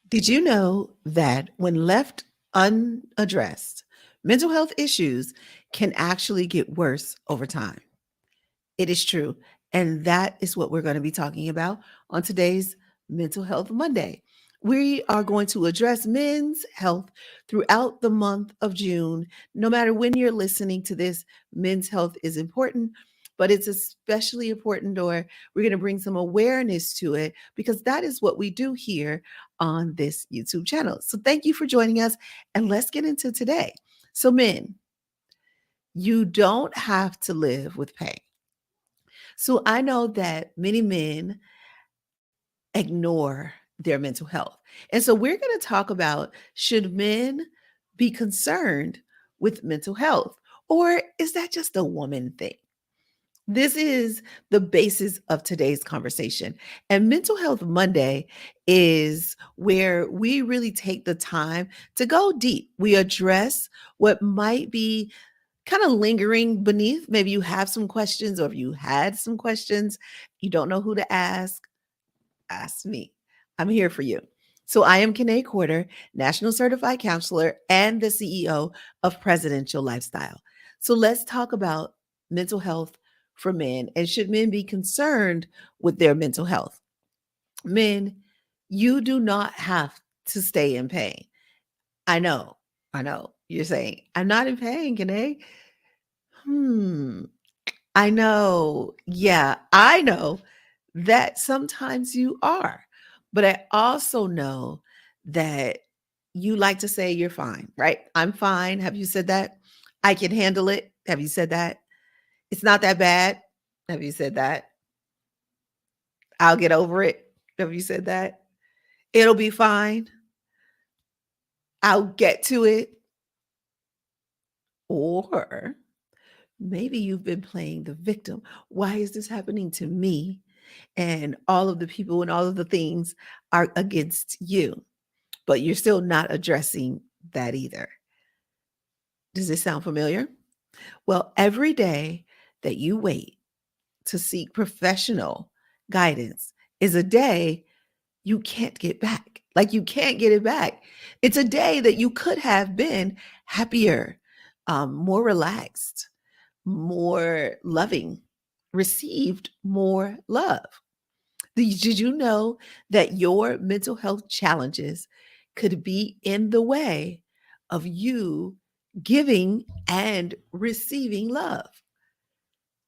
Did you know that when left unaddressed, mental health issues can actually get worse over time? It is true. And that is what we're going to be talking about on today's Mental Health Monday. We are going to address men's health throughout the month of June. No matter when you're listening to this, men's health is important, but it's especially important, or we're going to bring some awareness to it because that is what we do here on this YouTube channel. So thank you for joining us, and let's get into today. So, men, you don't have to live with pain. So I know that many men ignore their mental health. And so we're going to talk about, should men be concerned with mental health, or is that just a woman thing? This is the basis of today's conversation. And Mental Health Monday is where we really take the time to go deep. We address what might be kind of lingering beneath. Maybe you have some questions, or if you had some questions, you don't know who to ask me. I'm here for you. So I am Kanae Quarter, National Certified Counselor and the CEO of Presidential Lifestyle. So let's talk about mental health for men, and should men be concerned with their mental health? Men, you do not have to stay in pain. I know, I know. You're saying, I'm not in pain, Kanae. Hmm. I know. Yeah, I know that sometimes you are. But I also know that you like to say you're fine, right? I'm fine. Have you said that? I can handle it. Have you said that? It's not that bad. Have you said that? I'll get over it. Have you said that? It'll be fine. I'll get to it. Or maybe you've been playing the victim. Why is this happening to me? And all of the people and all of the things are against you, but you're still not addressing that either. Does this sound familiar? Well, every day that you wait to seek professional guidance is a day you can't get back. Like, you can't get it back. It's a day that you could have been happier, more relaxed, more loving, received more love. Did you know that your mental health challenges could be in the way of you giving and receiving love?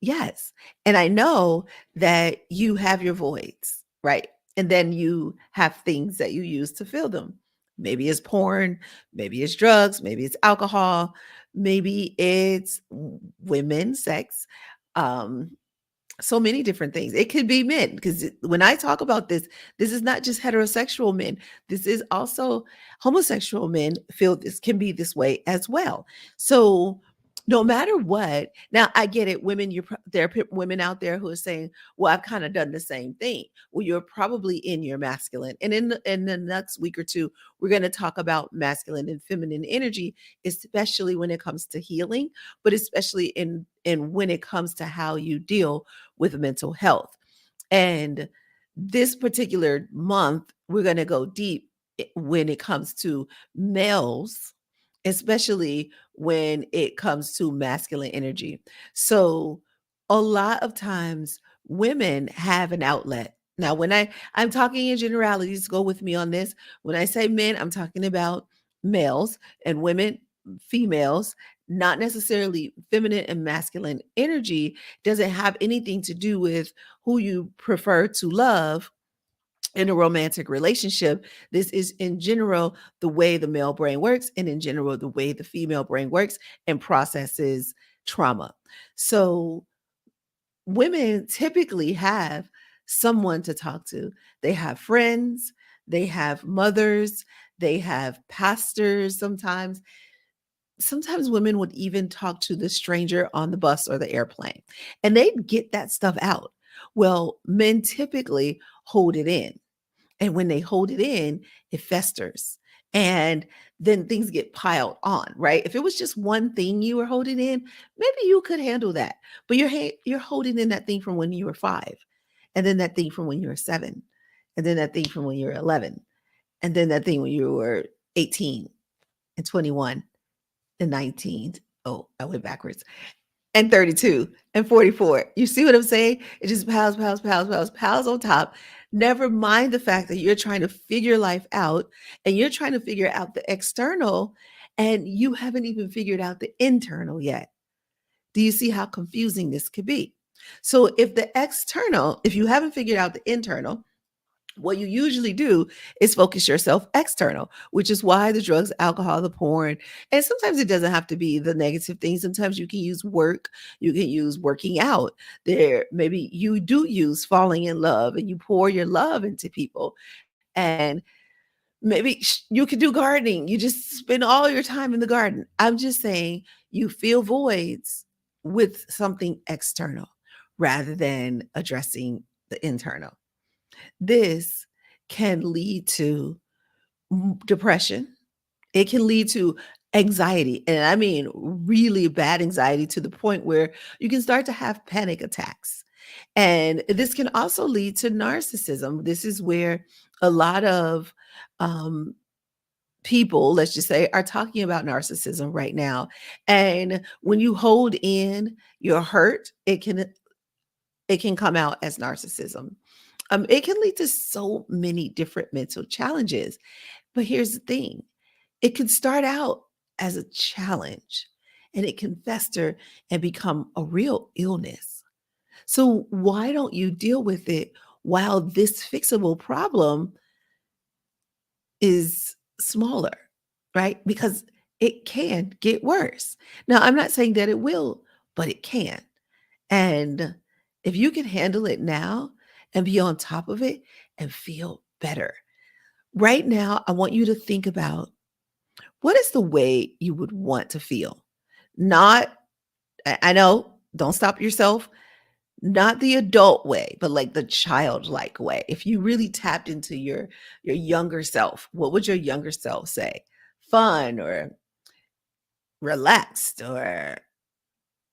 Yes. And I know that you have your voids, right? And then you have things that you use to fill them. Maybe it's porn, maybe it's drugs, maybe it's alcohol, maybe it's women, sex. Um, so many different things. It could be men, because when I talk about this, this is not just heterosexual men. This is also homosexual men feel this can be this way as well. So no matter what, now I get it. Women, there are women out there who are saying, "Well, I've kind of done the same thing." Well, you're probably in your masculine, and in the next week or two, we're going to talk about masculine and feminine energy, especially when it comes to healing, but especially in when it comes to how you deal with mental health. And this particular month, we're going to go deep when it comes to males, especially when it comes to masculine energy. So, a lot of times women have an outlet. Now, when I'm talking in generalities, go with me on this. When I say men, I'm talking about males, and women, females. Not necessarily feminine and masculine energy doesn't have anything to do with who you prefer to love in a romantic relationship. This is in general the way the male brain works, and in general the way the female brain works and processes trauma. So women typically have someone to talk to. They have friends, they have mothers, they have pastors sometimes. Sometimes women would even talk to the stranger on the bus or the airplane, and they'd get that stuff out. Well, men typically hold it in. And when they hold it in, it festers. And then things get piled on, right? If it was just one thing you were holding in, maybe you could handle that. But you're holding in that thing from when you were 5, and then that thing from when you were 7, and then that thing from when you were 11. And then that thing when you were 18 and 21 and 19. Oh, I went backwards. And 32 and 44. You see what I'm saying? It just piles, piles, piles, piles, piles on top. Never mind the fact that you're trying to figure life out and you're trying to figure out the external and you haven't even figured out the internal yet. Do you see how confusing this could be? So if the external, if you haven't figured out the internal, what you usually do is focus yourself external, which is why the drugs, alcohol, the porn, and sometimes it doesn't have to be the negative things. Sometimes you can use work, you can use working out. There, maybe you do use falling in love and you pour your love into people. And maybe you could do gardening. You just spend all your time in the garden. I'm just saying you fill voids with something external rather than addressing the internal. This can lead to depression. It can lead to anxiety. And I mean, really bad anxiety to the point where you can start to have panic attacks. And this can also lead to narcissism. This is where a lot of um, people, let's just say, are talking about narcissism right now. And when you hold in your hurt, it can come out as narcissism. It can lead to so many different mental challenges. But here's the thing, it can start out as a challenge and it can fester and become a real illness. So, why don't you deal with it while this fixable problem is smaller, right? Because it can get worse. Now, I'm not saying that it will, but it can. And if you can handle it now and be on top of it and feel better, right now, I want you to think about what is the way you would want to feel? Not, I know, don't stop yourself, not the adult way, but like the childlike way. If you really tapped into your younger self, what would your younger self say? Fun or relaxed or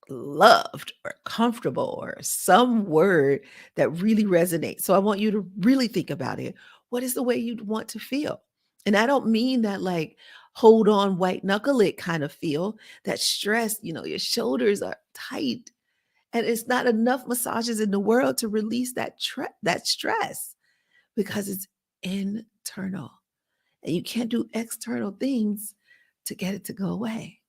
loved or comfortable or some word that really resonates. So I want you to really think about it. What is the way you'd want to feel? And I don't mean that like hold on, white knuckle it kind of feel, that stress, your shoulders are tight and it's not enough massages in the world to release that stress because it's internal. And you can't do external things to get it to go away.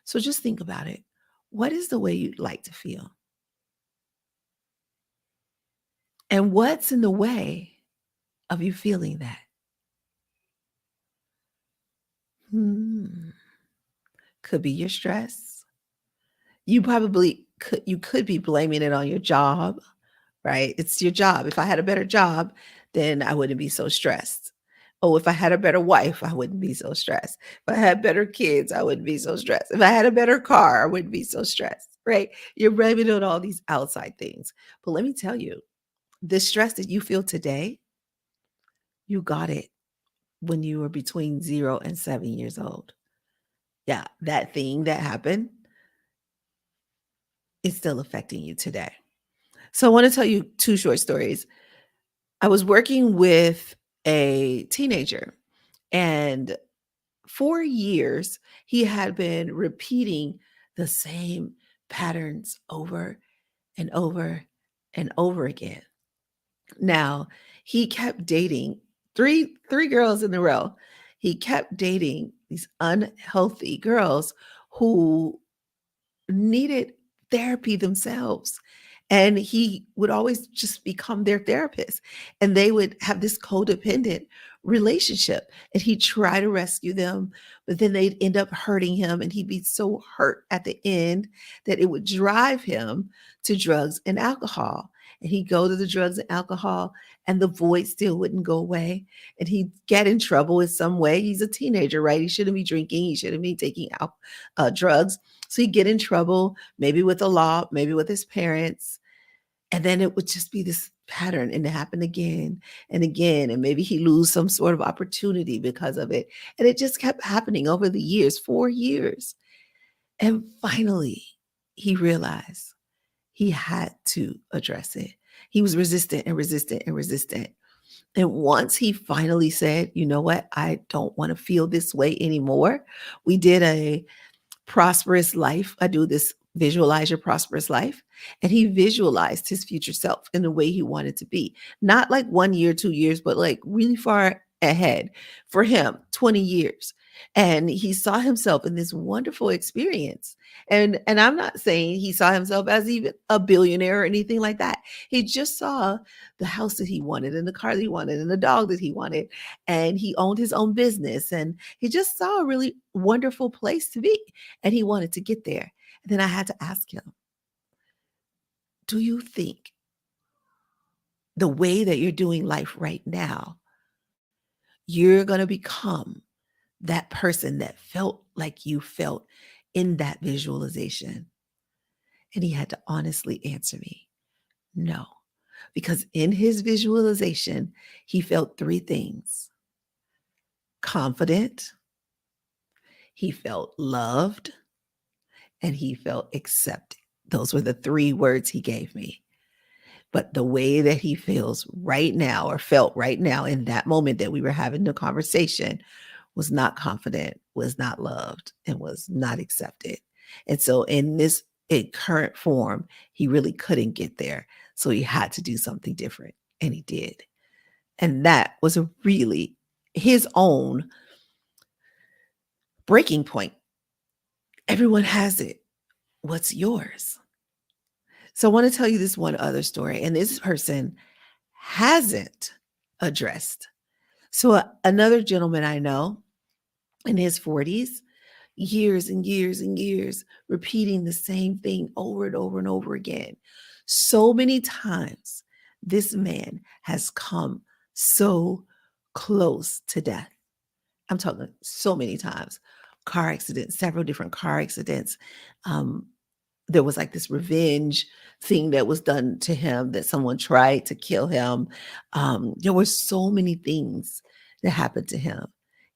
So just think about it. What is the way you'd like to feel? And what's in the way of you feeling that? Hmm. Could be your stress. You could be blaming it on your job, right? It's your job. If I had a better job, then I wouldn't be so stressed. Oh, if I had a better wife, I wouldn't be so stressed. If I had better kids, I wouldn't be so stressed. If I had a better car, I wouldn't be so stressed, right? You're blaming it on all these outside things. But let me tell you, the stress that you feel today, you got it when you were between 0 and 7 years old. Yeah, that thing that happened is still affecting you today. So I want to tell you two short stories. I was working with a teenager, and for years, he had been repeating the same patterns over and over and over again. Now, he kept dating three girls in a row. He kept dating these unhealthy girls who needed therapy themselves. And he would always just become their therapist. And they would have this codependent relationship. And he'd try to rescue them, but then they'd end up hurting him. And he'd be so hurt at the end that it would drive him to drugs and alcohol. And he'd go to the drugs and alcohol, and the void still wouldn't go away. And he'd get in trouble in some way. He's a teenager, right? He shouldn't be drinking. He shouldn't be taking out drugs. So he'd get in trouble, maybe with the law, maybe with his parents. And then it would just be this pattern and it happened again and again. And maybe he lose some sort of opportunity because of it. And it just kept happening over the years, 4 years. And finally, he realized he had to address it. He was resistant and resistant and resistant. And once he finally said, "You know what? I don't want to feel this way anymore." We did a prosperous life. I do this visualize your prosperous life. And he visualized his future self in the way he wanted to be. Not like 1 year, 2 years, but like really far ahead for him, 20 years. And he saw himself in this wonderful experience. And I'm not saying he saw himself as even a billionaire or anything like that. He just saw the house that he wanted and the car that he wanted and the dog that he wanted. And he owned his own business. And he just saw a really wonderful place to be and he wanted to get there. And then I had to ask him, do you think the way that you're doing life right now, you're going to become that person that felt like you felt in that visualization? And he had to honestly answer me, no, because in his visualization, he felt three things: confident, he felt loved, and he felt accepted. Those were the three words he gave me. But the way that he feels right now or felt right now in that moment that we were having the conversation was not confident, was not loved, and was not accepted. And so in current form, he really couldn't get there. So he had to do something different. And he did. And that was a really his own breaking point. Everyone has it. What's yours? So I want to tell you this one other story. And this person hasn't addressed. So another gentleman I know in his 40s, years and years and years, repeating the same thing over and over and over again. So many times, this man has come so close to death. I'm talking so many times. Car accidents, several different car accidents. There was like this revenge thing that was done to him, that someone tried to kill him. There were so many things that happened to him,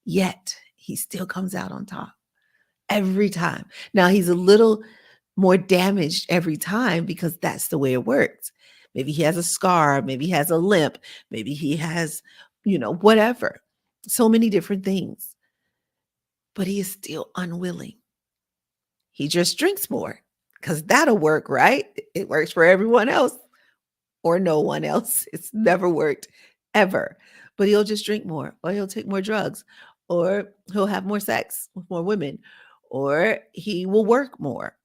yet he still comes out on top every time. Now he's a little more damaged every time because that's the way it works. Maybe he has a scar, maybe he has a limp, maybe he has, whatever. So many different things. But he is still unwilling. He just drinks more because that'll work, right? It works for everyone else or no one else. It's never worked ever. But he'll just drink more, or he'll take more drugs, or he'll have more sex with more women, or he will work more,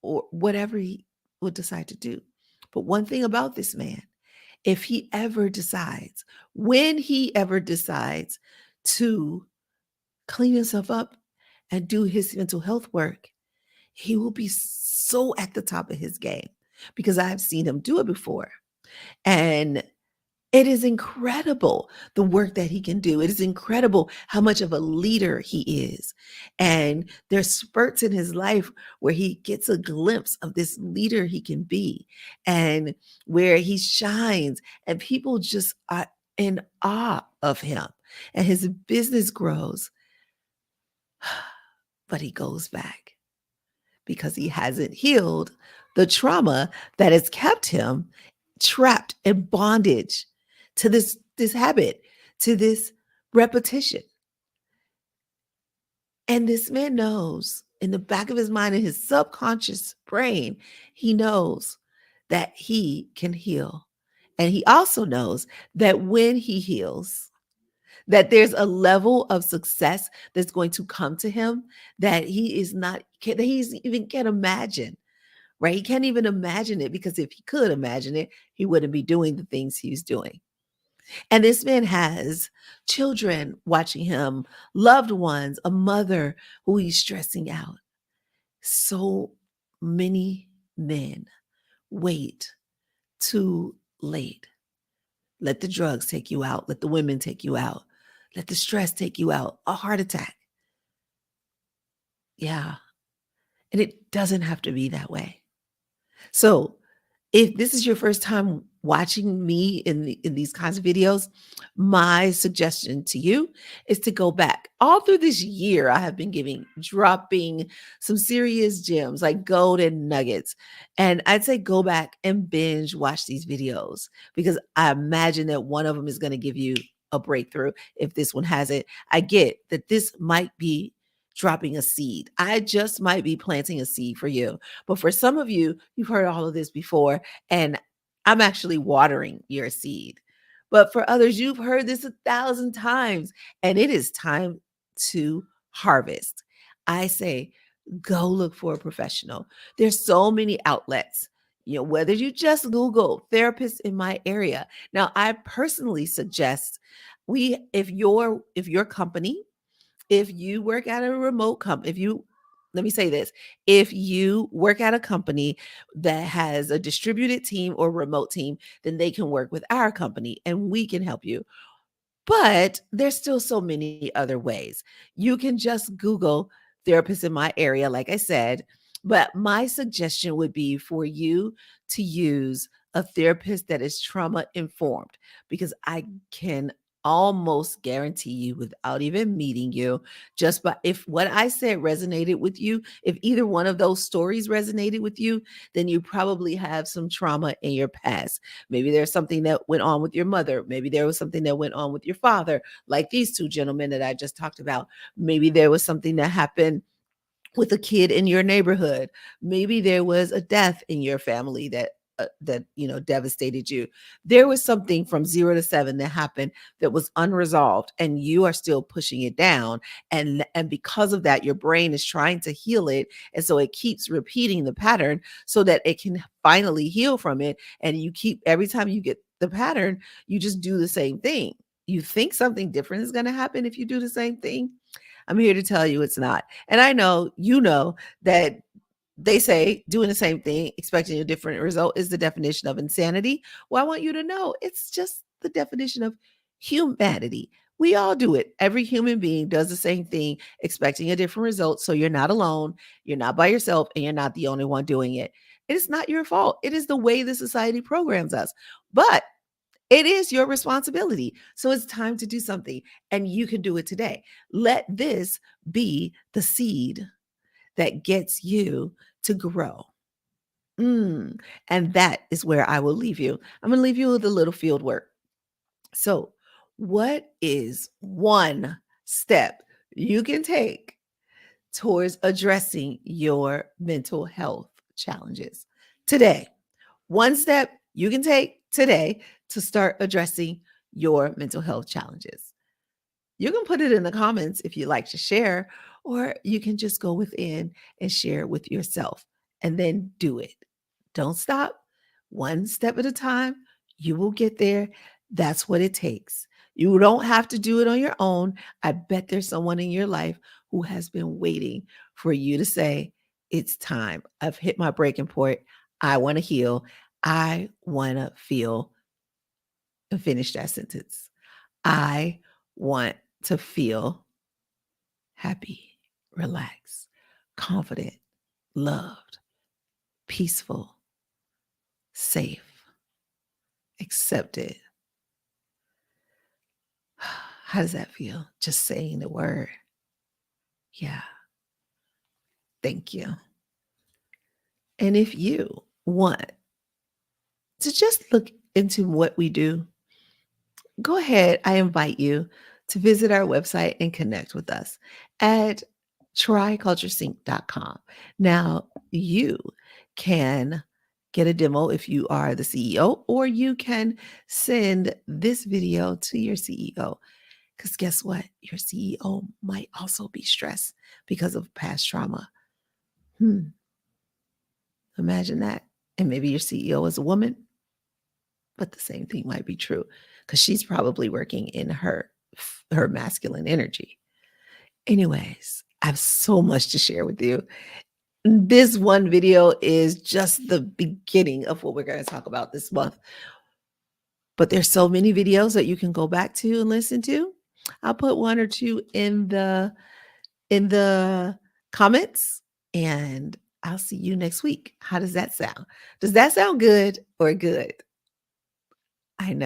or whatever he would decide to do. But one thing about this man, if he ever decides, when he ever decides to clean himself up and do his mental health work, he will be so at the top of his game because I've seen him do it before. And it is incredible the work that he can do. It is incredible how much of a leader he is. And there's spurts in his life where he gets a glimpse of this leader he can be and where he shines and people just are in awe of him and his business grows. But he goes back because he hasn't healed the trauma that has kept him trapped in bondage to this habit, to this repetition. And this man knows in the back of his mind, in his subconscious brain, he knows that he can heal. And he also knows that when he heals, that there's a level of success that's going to come to him that he is not, that he's even can't imagine, right? He can't even imagine it because if he could imagine it, he wouldn't be doing the things he's doing. And this man has children watching him, loved ones, a mother who he's stressing out. So many men wait too late. Let the drugs take you out. Let the women take you out. Let the stress take you out. A heart attack. Yeah. And it doesn't have to be that way. So if this is your first time watching me in these kinds of videos, my suggestion to you is to go back. All through this year, I have been dropping some serious gems like golden nuggets. And I'd say go back and binge watch these videos because I imagine that one of them is going to give you a breakthrough if this one hasn't. I get that this might be dropping a seed. I just might be planting a seed for you. But for some of you, you've heard all of this before, and I'm actually watering your seed. But for others, you've heard this 1,000 times, and it is time to harvest. I say, go look for a professional. There's so many outlets. Whether you just Google therapists in my area. Now, I personally suggest if your company, if you work at a remote company, let me say this, if you work at a company that has a distributed team or remote team, then they can work with our company and we can help you. But there's still so many other ways. You can just Google therapists in my area, like I said. But my suggestion would be for you to use a therapist that is trauma informed, because I can almost guarantee you without even meeting you, just by if what I said resonated with you, if either one of those stories resonated with you, then you probably have some trauma in your past. Maybe there's something that went on with your mother. Maybe there was something that went on with your father, like these two gentlemen that I just talked about. Maybe there was something that happened with a kid in your neighborhood. Maybe there was a death in your family that devastated you. There was something from 0 to 7 that happened that was unresolved, and you are still pushing it down. And because of that, your brain is trying to heal it, and so it keeps repeating the pattern so that it can finally heal from it. And you keep every time you get the pattern, you just do the same thing. You think something different is going to happen if you do the same thing. I'm here to tell you it's not. And I know that they say doing the same thing, expecting a different result is the definition of insanity. Well, I want you to know it's just the definition of humanity. We all do it. Every human being does the same thing, expecting a different result. So you're not alone, you're not by yourself, and you're not the only one doing it. It's not your fault. It is the way the society programs us. But it is your responsibility. So it's time to do something, and you can do it today. Let this be the seed that gets you to grow. And that is where I will leave you. I'm going to leave you with a little field work. So, what is one step you can take towards addressing your mental health challenges today? One step you can take today to start addressing your mental health challenges. You can put it in the comments if you like to share, or you can just go within and share with yourself and then do it. Don't stop. One step at a time. You will get there. That's what it takes. You don't have to do it on your own. I bet there's someone in your life who has been waiting for you to say, it's time. I've hit my breaking point. I want to heal. I want to feel and finish that sentence. I want to feel happy, relaxed, confident, loved, peaceful, safe, accepted. How does that feel? Just saying the word. Yeah. Thank you. And if you want to just look into what we do, go ahead. I invite you to visit our website and connect with us at tryculturesync.com. Now, you can get a demo if you are the CEO, or you can send this video to your CEO. Because guess what? Your CEO might also be stressed because of past trauma. Imagine that. And maybe your CEO is a woman, but the same thing might be true because she's probably working in her masculine energy. Anyways, I have so much to share with you. This one video is just the beginning of what we're going to talk about this month. But there's so many videos that you can go back to and listen to. I'll put one or two in the comments, and I'll see you next week. How does that sound? Does that sound good or good? I know.